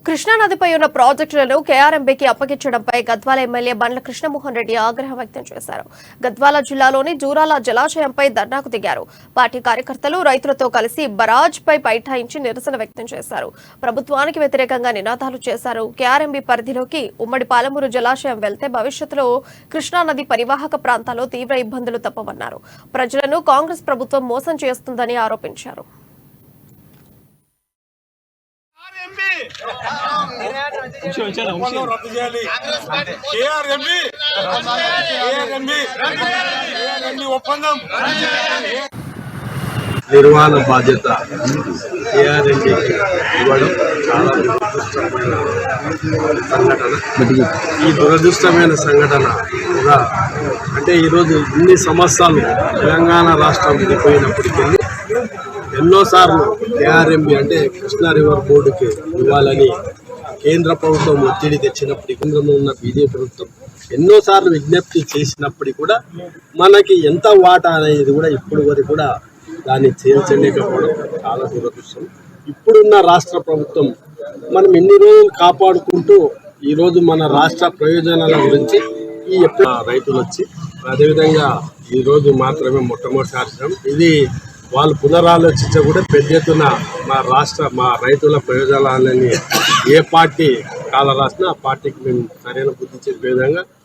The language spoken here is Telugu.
కృష్ణా నదిపై ఉన్న ప్రాజెక్టులను కేఆర్ఎంబీకి అప్పగించడంపై గద్వాల ఎమ్మెల్యే బండ్ల కృష్ణమోహన్ రెడ్డి ఆగ్రహం వ్యక్తం చేశారు. గద్వాల జిల్లాలోని జూరాల జలాశయంపై ధర్నాకు దిగారు. పార్టీ కార్యకర్తలు రైతులతో కలిసి బరాజ్ పై బైఠాయించి నిరసన వ్యక్తం చేశారు. ప్రభుత్వానికి వ్యతిరేకంగా నినాదాలు చేశారు. కేఆర్ఎంబీ పరిధిలోకి ఉమ్మడి పాలమూరు జలాశయం వెళ్తే భవిష్యత్తులో కృష్ణా నది పరివాహక ప్రాంతాల్లో తీవ్ర ఇబ్బందులు తప్పవన్నారు. ప్రజలను కాంగ్రెస్ ప్రభుత్వం మోసం చేస్తుందని ఆరోపించారు. నిర్వహణ బాధ్యత కేఆర్ఎంబీకి ఇవ్వడం చాలా దురదృష్టమైన సంఘటన. ఈ దురదృష్టమైన సంఘటన కూడా అంటే ఈరోజు ఇన్ని సంవత్సరాలు తెలంగాణ రాష్ట్రం విడిపోయినప్పటికీ ఎన్నోసార్లు కేఆర్ఎంబీ అంటే కృష్ణా రివర్ బోర్డుకి ఇవ్వాలని కేంద్ర ప్రభుత్వం ఒత్తిడి తెచ్చినప్పటికీ కేంద్రంలో ఉన్న బీజేపీ ప్రభుత్వం ఎన్నోసార్లు విజ్ఞప్తి చేసినప్పటికీ కూడా మనకి ఎంత వాటా అనేది కూడా ఇప్పుడు వరకు కూడా దాన్ని చేల్చలేకపోవడం చాలా దురదృష్టం. ఇప్పుడున్న రాష్ట్ర ప్రభుత్వం మనం ఎన్ని రోజులు కాపాడుకుంటూ ఈరోజు మన రాష్ట్ర ప్రయోజనాల గురించి ఈ రైతులు వచ్చి అదేవిధంగా ఈరోజు మాత్రమే మొట్టమొదటిసారి ఇది వాళ్ళు పునరాలోచించ కూడా పెద్ద ఎత్తున మా రైతుల ప్రయోజనాలని ఏ పార్టీ కాల రాసినా ఆ పార్టీకి మేము సరైన బుద్ధి చెప్పే విధంగా